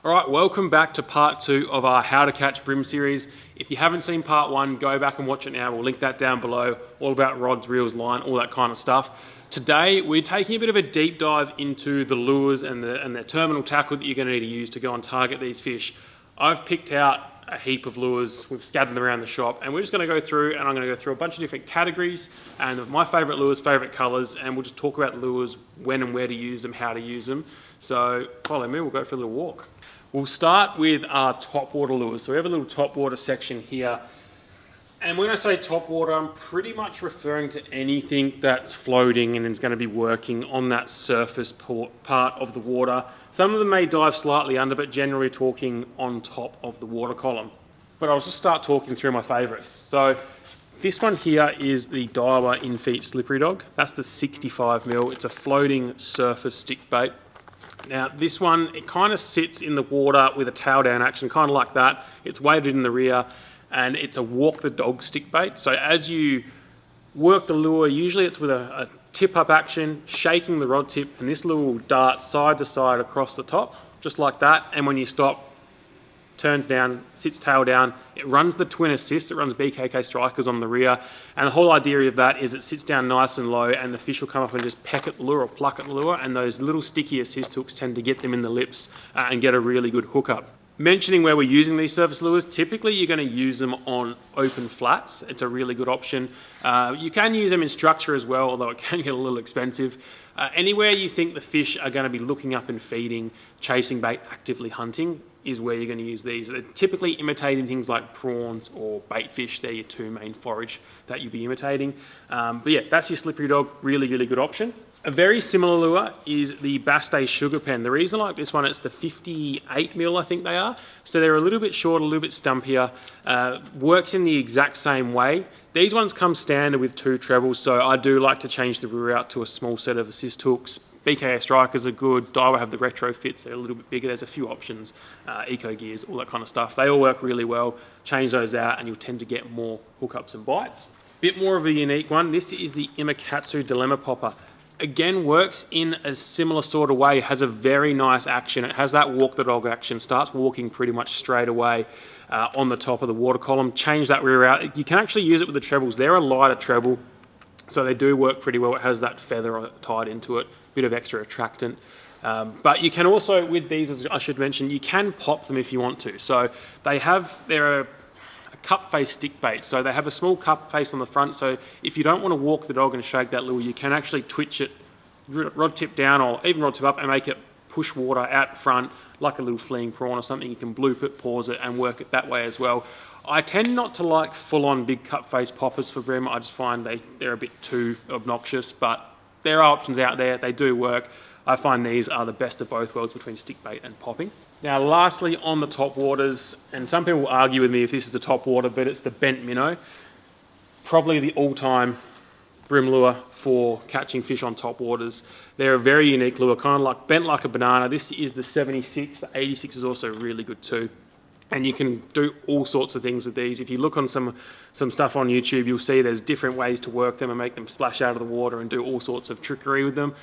All right, welcome back to part 2 of our How to Catch Bream series. If you haven't seen part 1, go back and watch it now. We'll link that down below. All about rods, reels, line, all that kind of stuff. Today, we're taking a bit of a deep dive into the lures and the terminal tackle that you're going to need to use to go and target these fish. I've picked out a heap of lures. We've scattered them around the shop, and we're just going to go through, and I'm going to go through a bunch of different categories and my favorite lures, favorite colors, and we'll just talk about lures, when and where to use them, how to use them. So follow me, we'll go for a little walk. We'll start with our top water lures. So we have a little top water section here. And when I say top water, I'm pretty much referring to anything that's floating and is going to be working on that surface part of the water. Some of them may dive slightly under, but generally talking on top of the water column. But I'll just start talking through my favorites. So this one here is the Daiwa In-Feet Slippery Dog. That's the 65mm. It's a floating surface stick bait. Now this one, it kind of sits in the water with a tail down action, kind of like that. It's weighted in the rear and it's a walk the dog stick bait. So as you work the lure, usually it's with a tip up action, shaking the rod tip, and this lure will dart side to side across the top, just like that. And when you stop, turns down, sits tail down, it runs the twin assist, it runs BKK strikers on the rear, and the whole idea of that is it sits down nice and low and the fish will come up and just peck at the lure or pluck at the lure, and those little sticky assist hooks tend to get them in the lips and get a really good hookup. Mentioning where we're using these surface lures, typically you're going to use them on open flats. It's a really good option. You can use them in structure as well, although it can get a little expensive. Anywhere you think the fish are going to be looking up and feeding, chasing bait, actively hunting, is where you're going to use these. They're typically imitating things like prawns or bait fish. They're your two main forage that you'll be imitating. But yeah, that's your slippery dog. Really, really good option. A very similar lure is the Bass Day Sugar Pen. The reason I like this one, it's the 58mm, I think they are. So they're a little bit shorter, a little bit stumpier. Works in the exact same way. These ones come standard with 2 trebles, so I do like to change the lure out to a small set of assist hooks. BKA strikers are good. Daiwa have the retro fits. They're a little bit bigger. There's a few options. Eco gears, all that kind of stuff. They all work really well. Change those out and you'll tend to get more hookups and bites. Bit more of a unique one. This is the Imakatsu Dilemma Popper. Again, works in a similar sort of way. It has a very nice action. It has that walk the dog action. Starts walking pretty much straight away on the top of the water column. Change that rear out. You can actually use it with the trebles. They're a lighter treble, so they do work pretty well. It has that feather tied into it. Bit of extra attractant. But you can also, with these, as I should mention, you can pop them if you want to. So they're a cup face stick bait. So they have a small cup face on the front. So if you don't want to walk the dog and shake that lure, you can actually twitch it, rod tip down or even rod tip up and make it push water out front like a little fleeing prawn or something. You can bloop it, pause it and work it that way as well. I tend not to like full-on big cup face poppers for bream. I just find they're a bit too obnoxious, but there are options out there. They do work. I find these are the best of both worlds between stick bait and popping. Now, lastly, on the top waters, and some people will argue with me if this is a top water, but it's the bent minnow. Probably the all-time bream lure for catching fish on top waters. They're a very unique lure, kind of like bent like a banana. This is the 76. The 86 is also really good too. And you can do all sorts of things with these. If you look on some stuff on YouTube, you'll see there's different ways to work them and make them splash out of the water and do all sorts of trickery with them.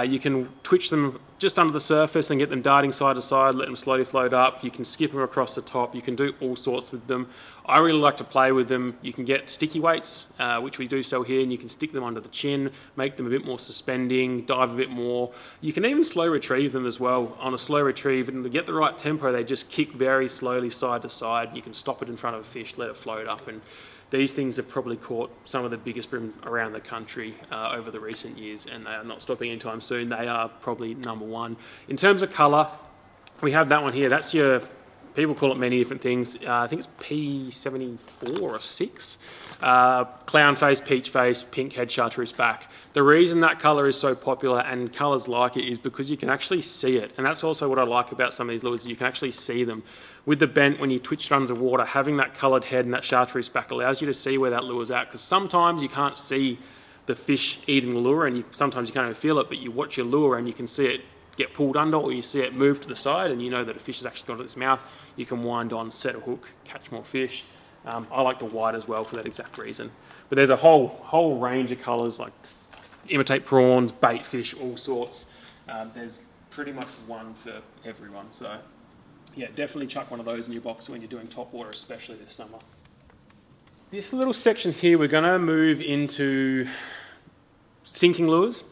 You can twitch them just under the surface and get them darting side to side, let them slowly float up. You can skip them across the top. You can do all sorts with them. I really like to play with them. You can get sticky weights, which we do sell here, and you can stick them under the chin, make them a bit more suspending, dive a bit more. You can even slow retrieve them as well. On a slow retrieve, and to get the right tempo, they just kick very slowly side to side. You can stop it in front of a fish, let it float up, and these things have probably caught some of the biggest bream around the country over the recent years, and they are not stopping anytime soon. They are probably #1. In terms of colour, we have that one here. That's your... People call it many different things. I think it's P74 or 6. Clown face, peach face, pink head, chartreuse back. The reason that colour is so popular and colours like it is because you can actually see it. And that's also what I like about some of these lures. You can actually see them. With the bent, when you twitch it under water, having that coloured head and that chartreuse back allows you to see where that lure's at. Because sometimes you can't see the fish eating the lure, and sometimes you can't even feel it, but you watch your lure and you can see it get pulled under, or you see it move to the side and you know that a fish has actually got its mouth. You can wind on, set a hook, catch more fish. I like the white as well for that exact reason. But there's a whole range of colours, like imitate prawns, bait fish, all sorts. There's pretty much one for everyone. So yeah, definitely chuck one of those in your box when you're doing top water, especially this summer. This little section here, we're gonna move into sinking lures.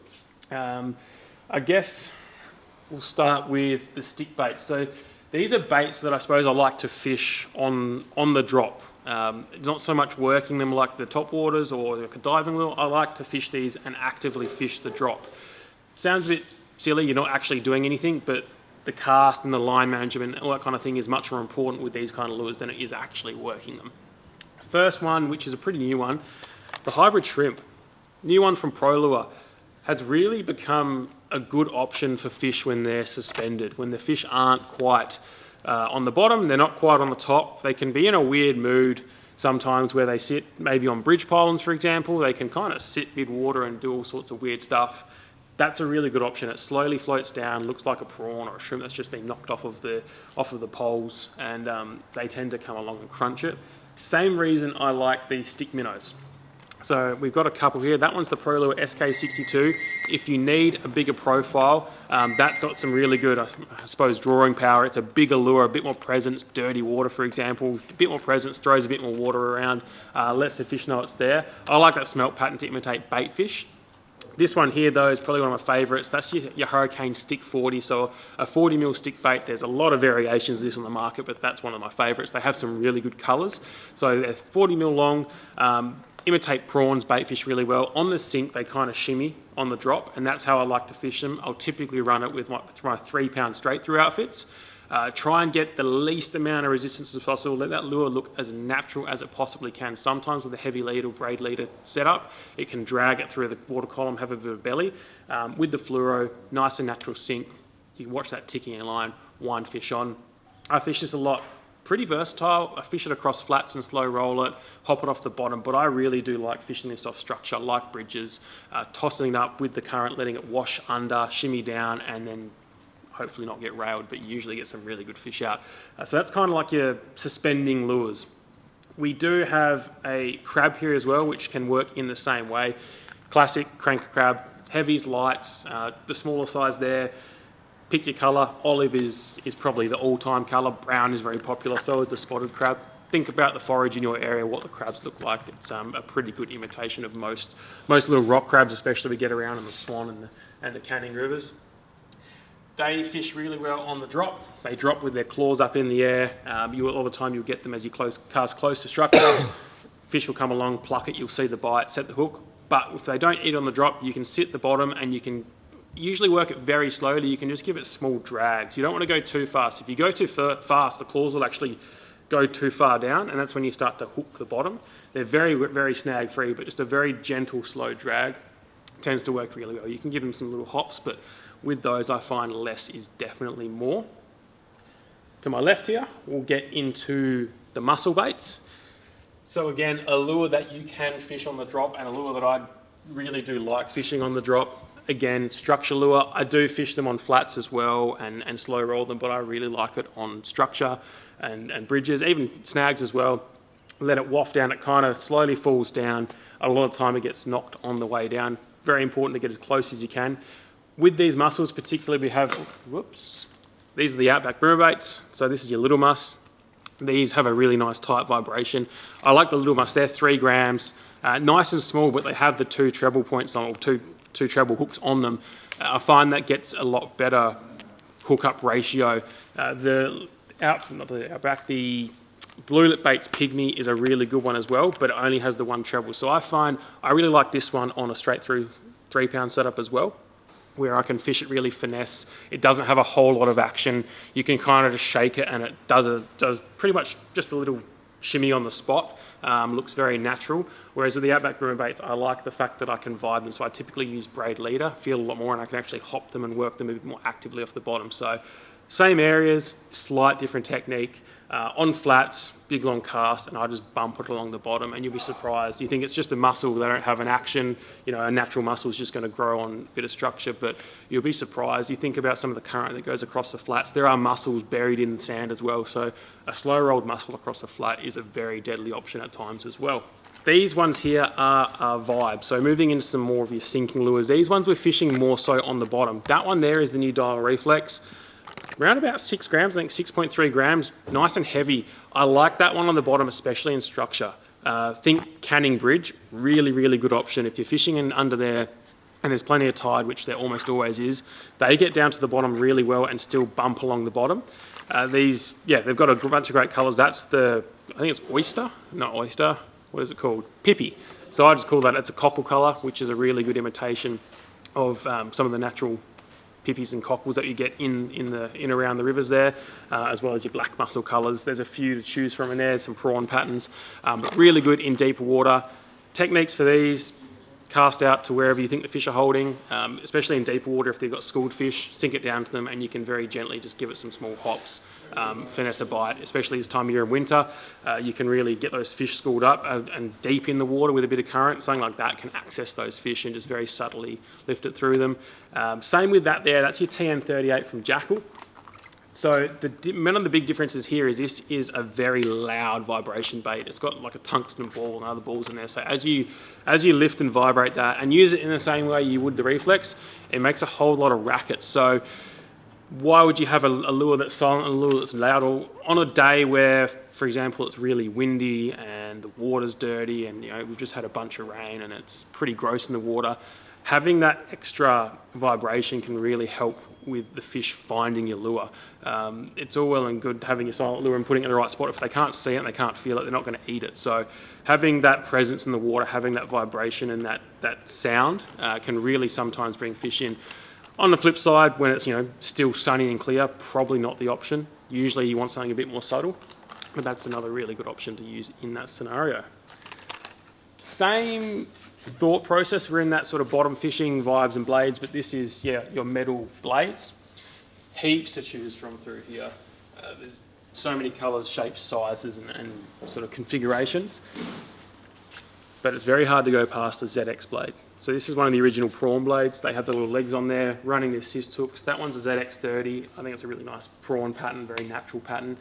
I guess we'll start with the stick baits. So these are baits that I suppose I like to fish on the drop. Not so much working them like the top waters or like a diving lure. I like to fish these and actively fish the drop. Sounds a bit silly, you're not actually doing anything, but the cast and the line management and all that kind of thing is much more important with these kind of lures than it is actually working them. First one, which is a pretty new one, the hybrid shrimp. New one from ProLure, has really become a good option for fish when they're suspended, when the fish aren't quite on the bottom, they're not quite on the top. They can be in a weird mood sometimes where they sit maybe on bridge pylons, for example. They can kind of sit mid-water and do all sorts of weird stuff. That's a really good option. It slowly floats down, looks like a prawn or a shrimp that's just been knocked off of the poles, and they tend to come along and crunch it. Same reason I like these stick minnows. So we've got a couple here. That one's the ProLure SK62. If you need a bigger profile, that's got some really good, I suppose, drawing power. It's a bigger lure, a bit more presence, dirty water, for example. A bit more presence, throws a bit more water around, lets the fish know it's there. I like that smelt pattern to imitate bait fish. This one here, though, is probably one of my favourites. That's your Hurricane Stick 40, so a 40mm stick bait. There's a lot of variations of this on the market, but that's one of my favourites. They have some really good colours. So they're 40mm long, imitate prawns, bait fish really well. On the sink, they kind of shimmy on the drop, and that's how I like to fish them. I'll typically run it with my 3-pound straight through outfits. Try and get the least amount of resistance as possible. Let that lure look as natural as it possibly can. Sometimes with a heavy lead or braid leader setup, it can drag it through the water column, have a bit of belly. With the fluoro, nice and natural sink. You can watch that ticking line, wind fish on. I fish this a lot. Pretty versatile. I fish it across flats and slow roll it, hop it off the bottom, but I really do like fishing this off structure, like bridges, tossing it up with the current, letting it wash under, shimmy down, and then hopefully not get railed, but you usually get some really good fish out. So that's kind of like your suspending lures. We do have a crab here as well, which can work in the same way. Classic crank crab, heavies, lights, the smaller size there. Pick your colour. Olive is probably the all-time colour. Brown is very popular, so is the spotted crab. Think about the forage in your area, what the crabs look like. It's a pretty good imitation of most little rock crabs, especially we get around in the Swan and the Canning rivers. They fish really well on the drop. They drop with their claws up in the air. A lot of the time you'll get them as you cast close to structure. Fish will come along, pluck it, you'll see the bite, set the hook. But if they don't eat on the drop, you can sit the bottom and you can usually work it very slowly. You can just give it small drags. You don't want to go too fast. If you go too fast, the claws will actually go too far down, and that's when you start to hook the bottom. They're very, very snag free, but just a very gentle, slow drag tends to work really well. You can give them some little hops, but with those, I find less is definitely more. To my left here, we'll get into the muscle baits. So again, a lure that you can fish on the drop, and a lure that I really do like fishing on the drop. Again, structure lure. I do fish them on flats as well and slow roll them, but I really like it on structure and bridges, even snags as well. Let it waft down, it kind of slowly falls down. A lot of the time it gets knocked on the way down. Very important to get as close as you can. With these mussels particularly, we have, these are the Outback boomer baits. So this is your little muss. These have a really nice tight vibration. I like the little muss, they're 3 grams. Nice and small, but they have the 2 treble points on, or two treble hooks on them. I find that gets a lot better hook-up ratio. The Blue Lip Baits Pygmy is a really good one as well, but it only has the 1 treble. So I find I really like this one on a straight through 3-pound setup as well, where I can fish it really finesse. It doesn't have a whole lot of action. You can kind of just shake it and it does pretty much just a little shimmy on the spot. Looks very natural. Whereas with the Outback boomer baits, I like the fact that I can vibe them. So I typically use braid leader, feel a lot more, and I can actually hop them and work them a bit more actively off the bottom. So same areas, slight different technique. On flats, big long cast, and I just bump it along the bottom, and you'll be surprised. You think it's just a muscle, they don't have an action, a natural muscle is just going to grow on a bit of structure, but you'll be surprised. You think about some of the current that goes across the flats, there are muscles buried in the sand as well, so a slow rolled muscle across the flat is a very deadly option at times as well. These ones here are a vibe, so moving into some more of your sinking lures. These ones we're fishing more so on the bottom. That one there is the new Dial Reflex. around about 6 grams, I think 6.3 grams, nice and heavy. I like that one on the bottom, especially in structure. Think Canning Bridge, really, really good option. If you're fishing in under there and there's plenty of tide, which there almost always is, they get down to the bottom really well and still bump along the bottom. These, yeah, they've got a bunch of great colours. That's the, I think it's oyster, not oyster, what is it called? Pippy. So I just call that, it's a cockle colour, which is a really good imitation of some of the natural pippies and cockles that you get in around the rivers there, as well as your black mussel colours. There's a few to choose from in there, some prawn patterns, but really good in deeper water. Techniques for these, cast out to wherever you think the fish are holding, especially in deeper water. If they've got schooled fish, sink it down to them and you can very gently just give it some small hops, finesse a bite. Especially this time of year in winter, you can really get those fish schooled up and deep in the water with a bit of current. Something like that can access those fish and just very subtly lift it through them. Same with that there, that's your TN38 from Jackal. So one of the big differences here is this is a very loud vibration bait. It's got like a tungsten ball and other balls in there. So as you lift and vibrate that and use it in the same way you would the reflex, it makes a whole lot of racket. So why would you have a lure that's silent and a lure that's loud? Or on a day where, for example, it's really windy and the water's dirty and we've just had a bunch of rain and it's pretty gross in the water, having that extra vibration can really help with the fish finding your lure. It's all well and good having your silent lure and putting it in the right spot. If they can't see it and they can't feel it, they're not going to eat it. So having that presence in the water, having that vibration and that sound can really sometimes bring fish in. On the flip side, when it's still sunny and clear, probably not the option. Usually you want something a bit more subtle, but that's another really good option to use in that scenario. Same thought process, we're in that sort of bottom fishing vibes and blades, but this is your metal blades. Heaps to choose from through here. There's so many colours, shapes, sizes and sort of configurations, but it's very hard to go past the ZX blade. So this is one of the original prawn blades. They have the little legs on there running the assist hooks. That one's a ZX30. I think it's a really nice prawn pattern, very natural pattern.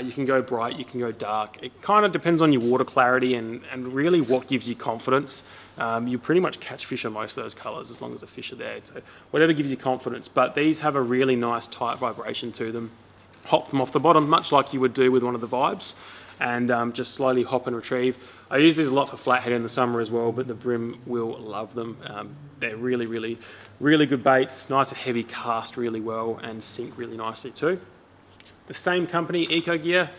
You can go bright, you can go dark. It kind of depends on your water clarity and really what gives you confidence. You pretty much catch fish on most of those colours as long as the fish are there. So whatever gives you confidence. But these have a really nice tight vibration to them. Hop them off the bottom, much like you would do with one of the Vibes. And just slowly hop and retrieve. I use these a lot for flathead in the summer as well, but the Bream will love them. They're really, really, really good baits, nice and heavy, cast really well and sink really nicely too. The same company, Eco Gear.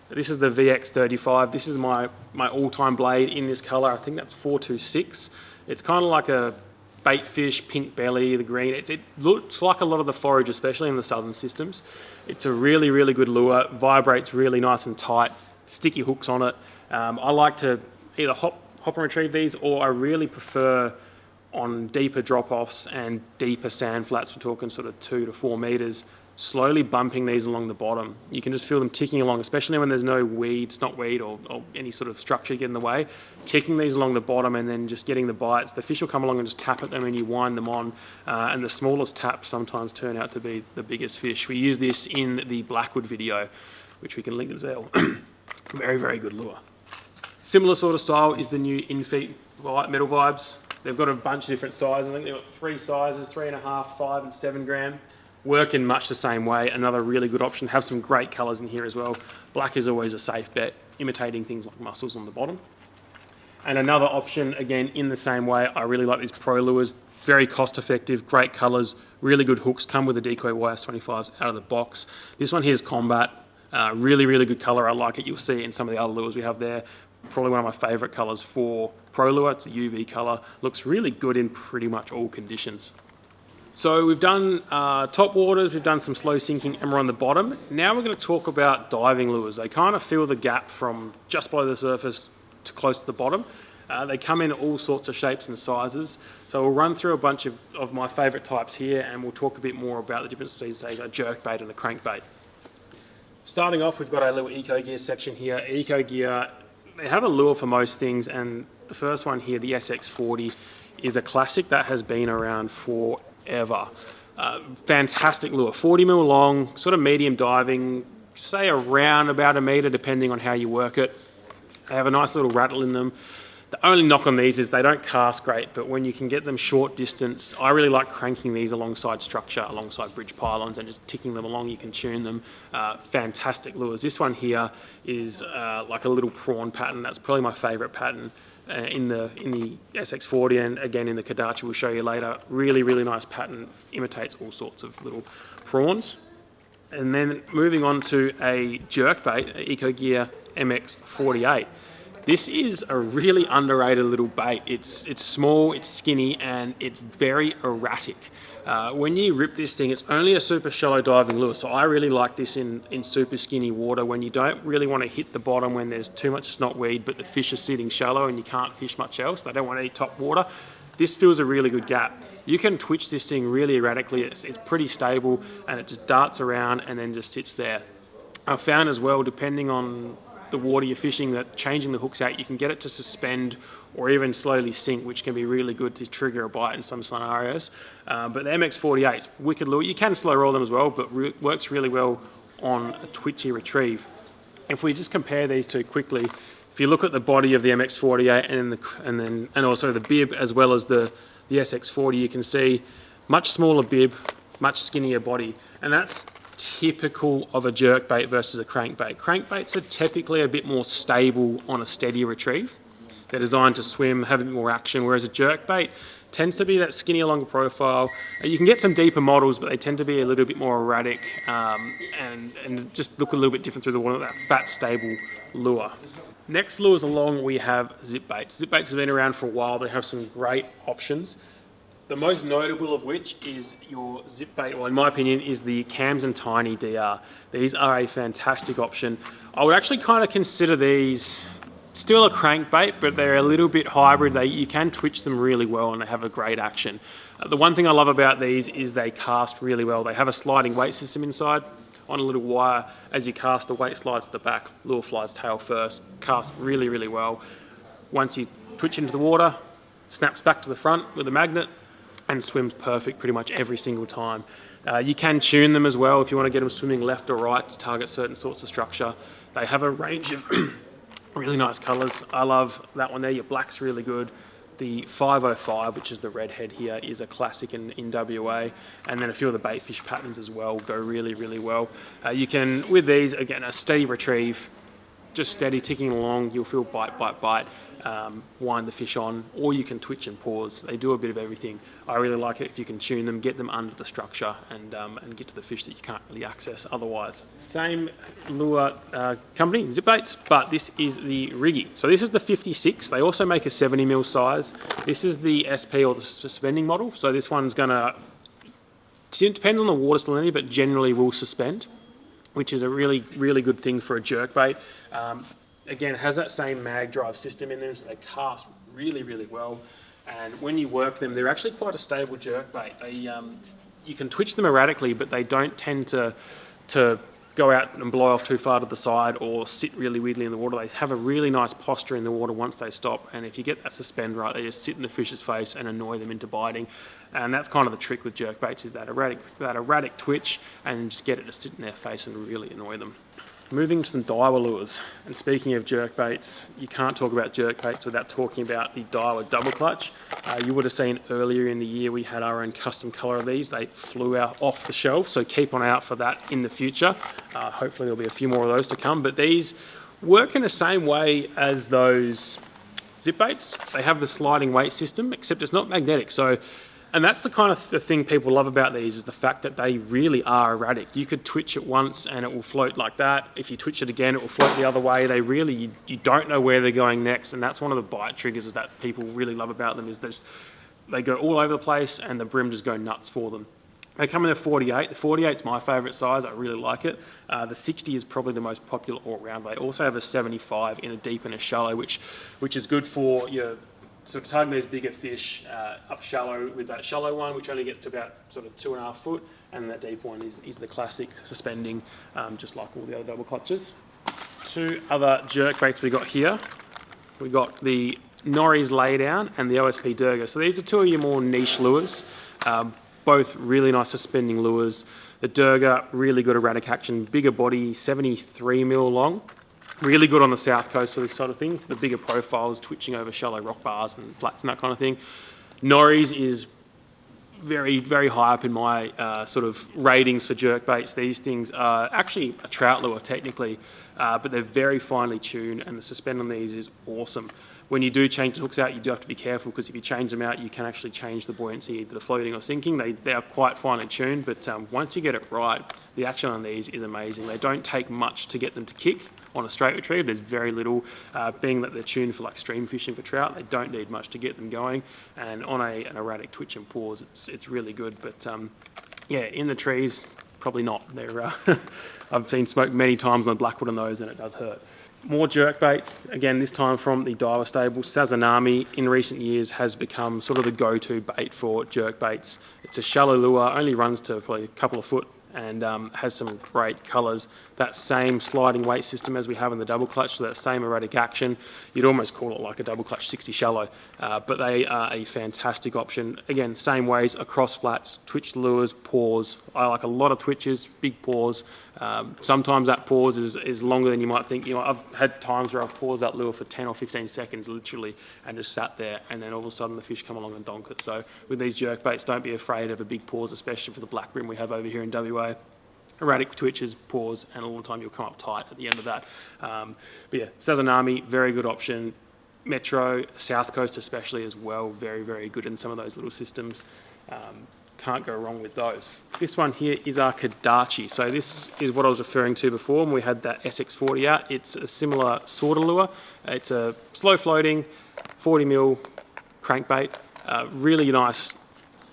This is the VX35. This is my all-time blade in this color. I think that's 426. It's kind of like a bait fish, pink belly, the green. It looks like a lot of the forage, especially in the southern systems. It's a really, really good lure, vibrates really nice and tight. Sticky hooks on it. I like to either hop and retrieve these, or I really prefer on deeper drop-offs and deeper sand flats, we're talking sort of 2 to 4 meters, slowly bumping these along the bottom. You can just feel them ticking along, especially when there's no weeds, not weed or any sort of structure get in the way. Ticking these along the bottom and then just getting the bites. The fish will come along and just tap at them and you wind them on. And the smallest taps sometimes turn out to be the biggest fish. We use this in the Blackwood video, which we can link as well. Very, very good lure. Similar sort of style is the new In-Feet metal Vibes. They've got a bunch of different sizes. I think they've got 3 sizes, 3.5, 5 and 7 gram. Work in much the same way. Another really good option. Have some great colours in here as well. Black is always a safe bet, imitating things like mussels on the bottom. And another option, again, in the same way, I really like these Pro lures. Very cost effective, great colours, really good hooks, come with the decoy YS25s out of the box. This one here is Combat. Really, really good colour. I like it. You'll see it in some of the other lures we have there. Probably one of my favourite colours for Pro Lure. It's a UV colour. Looks really good in pretty much all conditions. So we've done top waters, we've done some slow sinking, and we're on the bottom. Now we're going to talk about diving lures. They kind of fill the gap from just below the surface to close to the bottom. They come in all sorts of shapes and sizes. So we'll run through a bunch of my favourite types here, and we'll talk a bit more about the difference between, say, a jerkbait and a crankbait. Starting off, we've got our little Eco Gear section here. Eco Gear, they have a lure for most things, and the first one here, the SX40, is a classic that has been around forever. Fantastic lure, 40 mil long, sort of medium diving, say around about a metre depending on how you work it. They have a nice little rattle in them. The only knock on these is they don't cast great, but when you can get them short distance, I really like cranking these alongside structure, alongside bridge pylons, and just ticking them along. You can tune them. Fantastic lures. This one here is like a little prawn pattern. That's probably my favorite pattern in the SX40, and again in the Kadachi we'll show you later. Really, really nice pattern. Imitates all sorts of little prawns. And then moving on to a jerkbait, EcoGear MX48. This is a really underrated little bait. It's small, it's skinny, and it's very erratic. When you rip this thing, it's only a super shallow diving lure, so I really like this in super skinny water when you don't really want to hit the bottom when there's too much snotweed, but the fish are sitting shallow and you can't fish much else. They don't want to eat top water. This fills a really good gap. You can twitch this thing really erratically. It's pretty stable, and it just darts around and then just sits there. I've found as well, depending on the water you're fishing, that changing the hooks out, you can get it to suspend or even slowly sink, which can be really good to trigger a bite in some scenarios. But the MX48 is wicked lure. You can slow roll them as well, but works really well on a twitchy retrieve. If we just compare these two quickly, if you look at the body of the MX48 and also the bib as well as the SX40, you can see much smaller bib, much skinnier body, and that's typical of a jerkbait versus a crankbait. Crankbaits are typically a bit more stable on a steady retrieve. They're designed to swim, have a bit more action, whereas a jerkbait tends to be that skinnier, longer profile. You can get some deeper models, but they tend to be a little bit more erratic and just look a little bit different through the water, that fat, stable lure. Next lures along, we have zip baits. Zip baits have been around for a while. They have some great options. The most notable of which is your zip bait, well in my opinion, is the Cams and Tiny DR. These are a fantastic option. I would actually kind of consider these still a crankbait, but they're a little bit hybrid. You can twitch them really well and they have a great action. The one thing I love about these is they cast really well. They have a sliding weight system inside on a little wire. As you cast, the weight slides to the back, lure flies tail first, cast really, really well. Once you twitch into the water, snaps back to the front with a magnet, and swims perfect pretty much every single time. You can tune them as well if you want to get them swimming left or right to target certain sorts of structure. They have a range of really nice colours. I love that one there. Your black's really good. The 505, which is the redhead here, is a classic in WA, and then a few of the baitfish patterns as well go really, really well. You can, with these, again, a steady retrieve, just steady, ticking along, you'll feel bite, bite, bite. Wind the fish on, or you can twitch and pause. They do a bit of everything. I really like it if you can tune them, get them under the structure, and get to the fish that you can't really access otherwise. Same lure company, zip baits, but this is the Riggy. So this is the 56. They also make a 70mm size. This is the SP or the suspending model. So this one's gonna, it depends on the water salinity, but generally will suspend, which is a really, really good thing for a jerkbait. Again, it has that same mag drive system in them, so they cast really, really well. And when you work them, they're actually quite a stable jerkbait. You can twitch them erratically, but they don't tend to go out and blow off too far to the side or sit really weirdly in the water. They have a really nice posture in the water once they stop. And if you get that suspend right, they just sit in the fish's face and annoy them into biting. And that's kind of the trick with jerkbaits, is that erratic twitch, and just get it to sit in their face and really annoy them. Moving to some Daiwa lures, and speaking of jerkbaits, you can't talk about jerkbaits without talking about the Daiwa double clutch. You would have seen earlier in the year we had our own custom colour of these. They flew out off the shelf, so keep an eye out for that in the future. Hopefully there'll be a few more of those to come, but these work in the same way as those zip baits. They have the sliding weight system, except it's not magnetic. And that's the kind of the thing people love about these, is the fact that they really are erratic. You could twitch it once and it will float like that. If you twitch it again, it will float the other way. They really, you don't know where they're going next, and that's one of the bite triggers is that people really love about them, is they go all over the place and the brim just go nuts for them. They come in a 48. The 48 is my favourite size. I really like it. The 60 is probably the most popular all round. They also have a 75 in a deep and a shallow, which is good for your sort of targeting those bigger fish up shallow with that shallow one, which only gets to about sort of 2.5 foot, and that deep one is the classic suspending, just like all the other double clutches. Two other jerk baits we got here. We got the Norrie's Laydown and the OSP Durga. So these are two of your more niche lures, both really nice suspending lures. The Durga, really good erratic action, bigger body, 73mm long. Really good on the south coast for this sort of thing, for the bigger profiles, twitching over shallow rock bars and flats and that kind of thing. Myaree is very, very high up in my sort of ratings for jerkbaits. These things are actually a trout lure technically, but they're very finely tuned, and the suspend on these is awesome. When you do change the hooks out, you do have to be careful, because if you change them out, you can actually change the buoyancy, either floating or sinking. They are quite finely tuned, but once you get it right, the action on these is amazing. They don't take much to get them to kick on a straight retrieve. There's very little, being that they're tuned for like stream fishing for trout, they don't need much to get them going. And on an erratic twitch and pause, it's really good. But yeah, in the trees, probably not. They're I've seen smoke many times on the blackwood on those, and it does hurt. More jerkbaits, again this time from the diver stable. Sazanami in recent years has become sort of the go-to bait for jerkbaits. It's a shallow lure, only runs to probably a couple of foot, and has some great colours. That same sliding weight system as we have in the double clutch, so that same erratic action. You'd almost call it like a double clutch 60 shallow, but they are a fantastic option. Again, same ways across flats, twitch lures, pause. I like a lot of twitches, big pause. Sometimes that pause is longer than you might think. You know, I've had times where I've paused that lure for 10 or 15 seconds literally and just sat there, and then all of a sudden the fish come along and donk it. So with these jerkbaits, don't be afraid of a big pause, especially for the black brim we have over here in WA. Erratic twitches, pause, and all the time you'll come up tight at the end of that. But yeah, Sazanami, very good option. Metro, South Coast especially as well, very, very good in some of those little systems. Can't go wrong with those. This one here is our Kadachi. So this is what I was referring to before when we had that SX40 out. It's a similar sort of lure. It's a slow floating, 40mm crankbait. Really nice,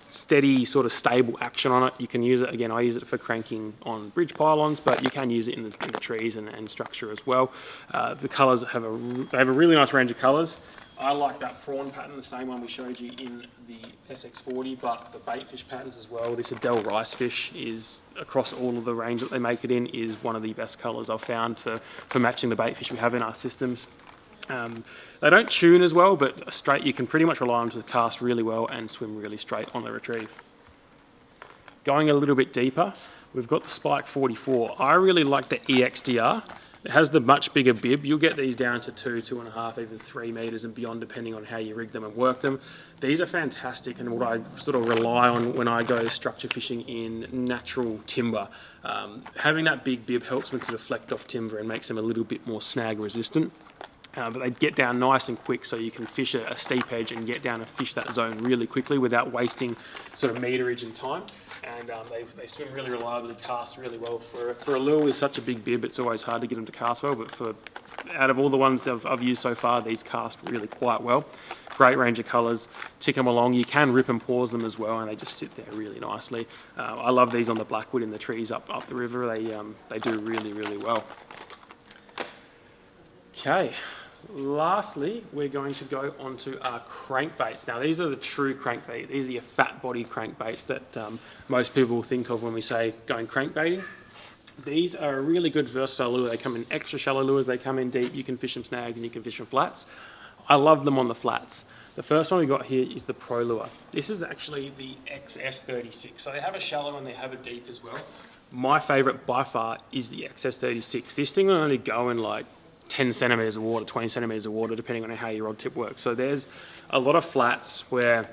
steady, sort of stable action on it. You can use it, again, I use it for cranking on bridge pylons, but you can use it in the trees and structure as well. The colours have a really nice range of colours. I like that prawn pattern, the same one we showed you in the SX40, but the bait fish patterns as well. This Adele rice fish is, across all of the range that they make it in, is one of the best colours I've found for matching the bait fish we have in our systems. They don't tune as well, but straight, you can pretty much rely on them to cast really well and swim really straight on the retrieve. Going a little bit deeper, we've got the Spike 44. I really like the EXDR. It has the much bigger bib. You'll get these down to 2, 2.5, even 3 meters and beyond, depending on how you rig them and work them. These are fantastic, and what I sort of rely on when I go structure fishing in natural timber. Having that big bib helps me to deflect off timber and makes them a little bit more snag resistant. But they get down nice and quick, so you can fish a steep edge and get down and fish that zone really quickly without wasting sort of meterage and time. And they swim really reliably, cast really well. For a lure with such a big bib, it's always hard to get them to cast well, but out of all the ones I've used so far, these cast really quite well. Great range of colours, tick them along. You can rip and pause them as well, and they just sit there really nicely. I love these on the blackwood in the trees up the river. They do really, really well. Okay. Lastly, we're going to go on to our crankbaits. Now, these are the true crankbait. These are your fat body crankbaits that most people think of when we say going crankbaiting. These are a really good versatile lure. They come in extra shallow lures, they come in deep. You can fish them snags and you can fish them flats. I love them on the flats. The first one we got here is the Pro Lure. This is actually the XS36. So they have a shallow and they have a deep as well. My favourite by far is the XS36. This thing will only go in like 10 centimetres of water, 20 centimetres of water, depending on how your rod tip works. So there's a lot of flats where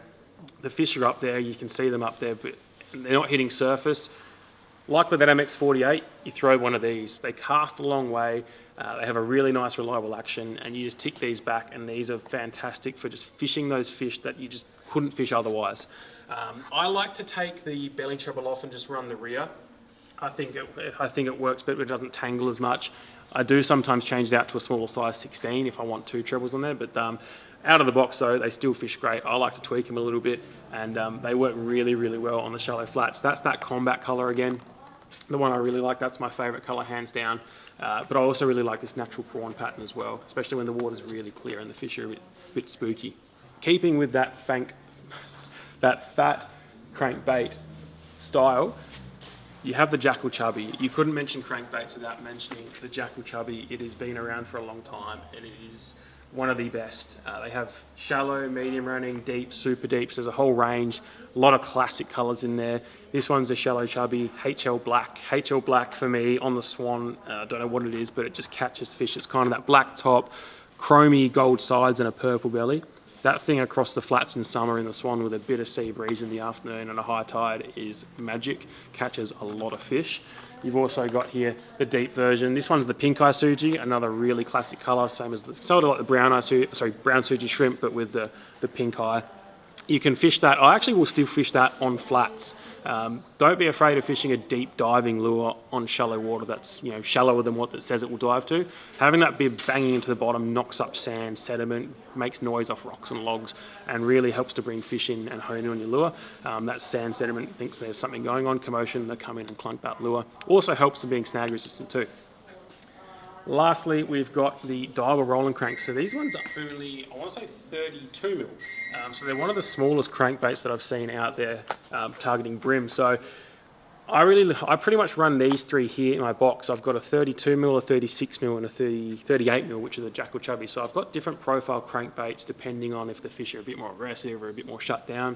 the fish are up there, you can see them up there, but they're not hitting surface. Like with that MX48, you throw one of these. They cast a long way, they have a really nice reliable action, and you just tick these back, and these are fantastic for just fishing those fish that you just couldn't fish otherwise. I like to take the belly treble off and just run the rear. I think it works better, but it doesn't tangle as much. I do sometimes change it out to a smaller size 16 if I want 2 trebles on there, but out of the box though, they still fish great. I like to tweak them a little bit, and they work really, really well on the shallow flats. That's that combat colour again, the one I really like. That's my favourite colour, hands down. But I also really like this natural prawn pattern as well, especially when the water's really clear and the fish are a bit spooky. Keeping with that fat crankbait style, you have the Jackal Chubby. You couldn't mention crankbaits without mentioning the Jackal Chubby. It has been around for a long time, and it is one of the best. They have shallow, medium running, deep, super deeps. There's a whole range, a lot of classic colors in there. This one's a shallow chubby, HL black. HL black for me on the Swan, I don't know what it is, but it just catches fish. It's kind of that black top, chromy gold sides and a purple belly. That thing across the flats in summer in the Swan with a bit of sea breeze in the afternoon and a high tide is magic. Catches a lot of fish. You've also got here the deep version. This one's the pink eye suji, another really classic color, same as sort of like the brown suji shrimp, but with the pink eye. You can fish that. I actually will still fish that on flats. Don't be afraid of fishing a deep diving lure on shallow water that's shallower than what it says it will dive to. Having that bib banging into the bottom knocks up sand, sediment, makes noise off rocks and logs, and really helps to bring fish in and hone in on your lure. That sand sediment thinks there's something going on, commotion, they come in and clunk that lure. Also helps to being snag resistant too. Lastly, we've got the Daiwa rolling cranks. So these ones are only, I want to say 32 mil. So they're one of the smallest crankbaits that I've seen out there targeting bream. So I pretty much run these three here in my box. I've got a 32 mil, a 36 mil, and a 38 mil, which is a jackal chubby. So I've got different profile crankbaits depending on if the fish are a bit more aggressive or a bit more shut down.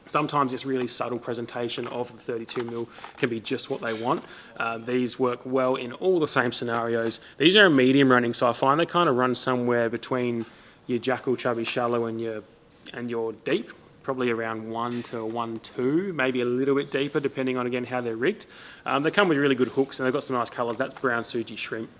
Sometimes this really subtle presentation of the 32 mil can be just what they want. These work well in all the same scenarios. These are a medium running, so I find they kind of run somewhere between your jackal chubby shallow and your deep, probably around 1 to 1.2, maybe a little bit deeper depending on again how they're rigged. They come with really good hooks and they've got some nice colours. That's brown suji shrimp,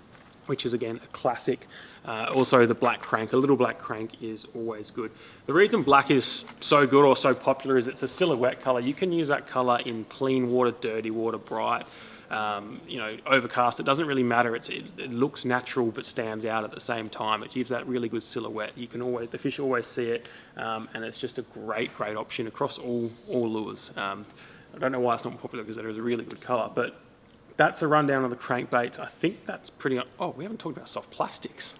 which is again a classic. Also the black crank, a little black crank is always good. The reason black is so good or so popular is it's a silhouette colour. You can use that colour in clean water, dirty water, bright, overcast. It doesn't really matter. It looks natural but stands out at the same time. It gives that really good silhouette. The fish always see it, and it's just a great option across all lures. I don't know why it's not popular because it is a really good colour, but that's a rundown of the crankbaits. I think that's pretty... Oh, we haven't talked about soft plastics.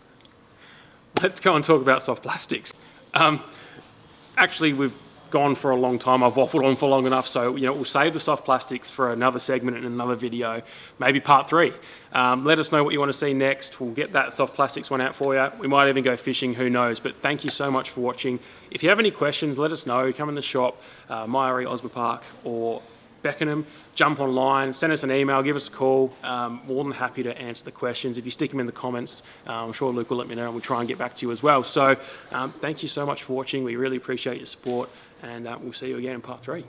Let's go and talk about soft plastics. Actually, we've gone for a long time. I've waffled on for long enough, so we'll save the soft plastics for another segment in another video, maybe part 3. Let us know what you want to see next. We'll get that soft plastics one out for you. We might even go fishing, who knows. But thank you so much for watching. If you have any questions, let us know. Come in the shop, Myaree, Osborne Park, or Beckenham. Jump online, send us an email, give us a call. More than happy to answer the questions. If you stick them in the comments, I'm sure Luke will let me know and we'll try and get back to you as well. So thank you so much for watching. We really appreciate your support, and we'll see you again in part 3.